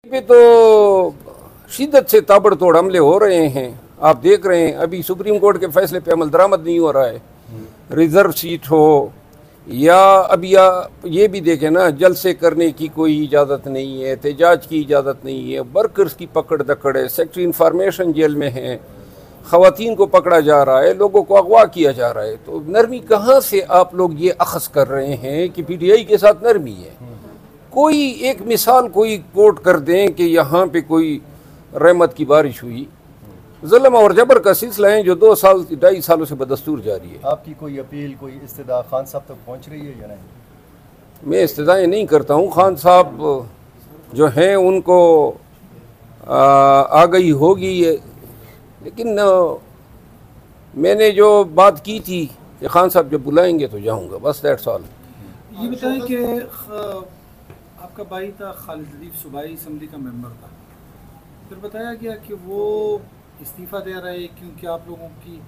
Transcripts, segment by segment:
पे तो शिद्दत से ताबड़तोड़ हमले हो रहे हैं। आप देख रहे हैं अभी सुप्रीम कोर्ट के फैसले पे अमल दरामद नहीं हो रहा है। रिजर्व सीट हो या अभी ये भी देखें ना, जलसे करने की कोई इजाज़त नहीं है, एहतजाज की इजाज़त नहीं है, वर्कर्स की पकड़ दकड़ है, सेक्रेटरी इंफॉर्मेशन जेल में है, ख़वातीन को पकड़ा जा रहा है, लोगों को अगवा किया जा रहा है। तो नरमी कहाँ से आप लोग ये अखज़ कर रहे हैं कि PTI के साथ नरमी है? कोई एक मिसाल कोई कोट कर दें कि यहाँ पे कोई रहमत की बारिश हुई। जुल्म और जबर का सिलसिला है जो 2-2.5 सालों से बदस्तूर जारी है। आपकी कोई अपील, कोई इस्तदा खान साहब तक पहुँच रही है या नहीं? मैं इस्तदाएँ नहीं करता हूँ। खान साहब जो हैं उनको आ गई होगी, लेकिन मैंने जो बात की थी कि खान साहब जब बुलाएंगे तो जाऊँगा, बस दैट्स ऑल। ये बताएं कि आपका भाई था खालिद लतीफ़ सूबाई असम्बली का मेंबर था, फिर बताया गया कि वो इस्तीफ़ा दे रहा है क्योंकि आप लोगों की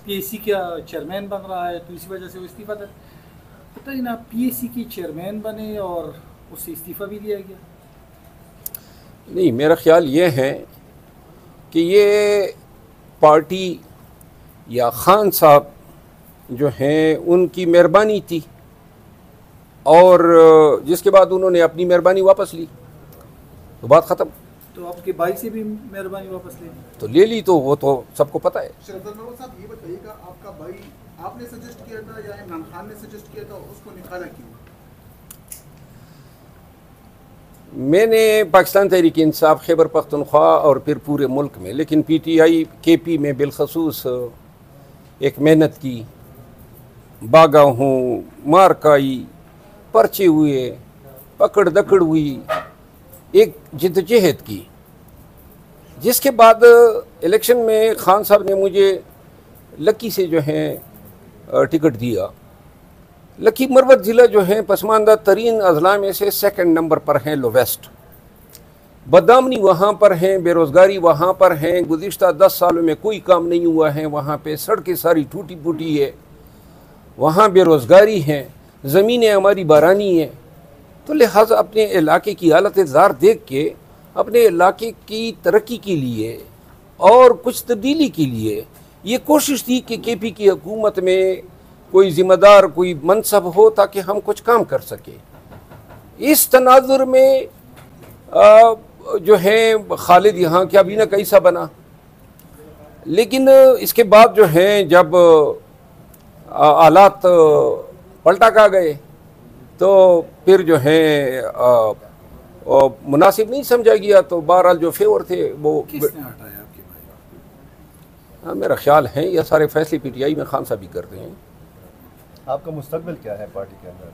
PAC का चेयरमैन बन रहा है, तो इसी वजह से वो इस्तीफ़ा दे। पता ही ना, PAC की चेयरमैन बने और उससे इस्तीफ़ा भी दिया गया। नहीं, मेरा ख्याल ये है कि ये पार्टी या खान साहब जो हैं उनकी मेहरबानी थी, और जिसके बाद उन्होंने अपनी मेहरबानी वापस ली तो बात ख़त्म। तो आपके भाई से भी मेहरबानी वापस ले ली तो ले ली, तो वो तो सबको पता है। शहजाद नवाज साहब, ये बताइएगा, आपका भाई आपने सजेस्ट किया था या इमरान खान ने सजेस्ट किया था, उसको निकाला क्यों? मैंने पाकिस्तान तहरीक इंसाफ खैबर पख्तूनख्वा और फिर पूरे मुल्क में, लेकिन PTI KP में बिलखसूस एक मेहनत की, बागा हूँ, मार खाई, पर्चे हुए, पकड़ दकड़ हुई, एक जिद्दजहद की, जिसके बाद इलेक्शन में खान साहब ने मुझे लकी से जो है टिकट दिया। लकी मरवत ज़िला जो है पसमानदा तरीन अजला में से 2nd नंबर पर हैं, लोवेस्ट। बदआमनी वहाँ पर हैं, बेरोज़गारी वहाँ पर हैं, गुज़िश्ता 10 सालों में कोई काम नहीं हुआ है वहाँ पे, सड़कें सारी टूटी फूटी है, वहाँ बेरोज़गारी है, ज़मीनें हमारी बारानी हैं। तो लिहाजा अपने इलाके की हालत ज़ार देख के अपने इलाके की तरक्की के लिए और कुछ तब्दीली के लिए ये कोशिश थी कि KP की हुकूमत में कोई ज़िम्मेदार, कोई मनसब हो ताकि हम कुछ काम कर सके। इस तनाजुर में जो है खालिद यहाँ क्या भी ना कैसा बना, लेकिन इसके बाद जो है जब हालात पलटा का गए तो फिर जो है मुनासिब नहीं समझा गया, तो बहरहाल जो फेवर थे वो किसने हटाया आपके भाई? हाँ, मेरा ख्याल है ये सारे फैसले PTI में खान साहब ही करते हैं। आपका मुस्तकबिल क्या है पार्टी के अंदर?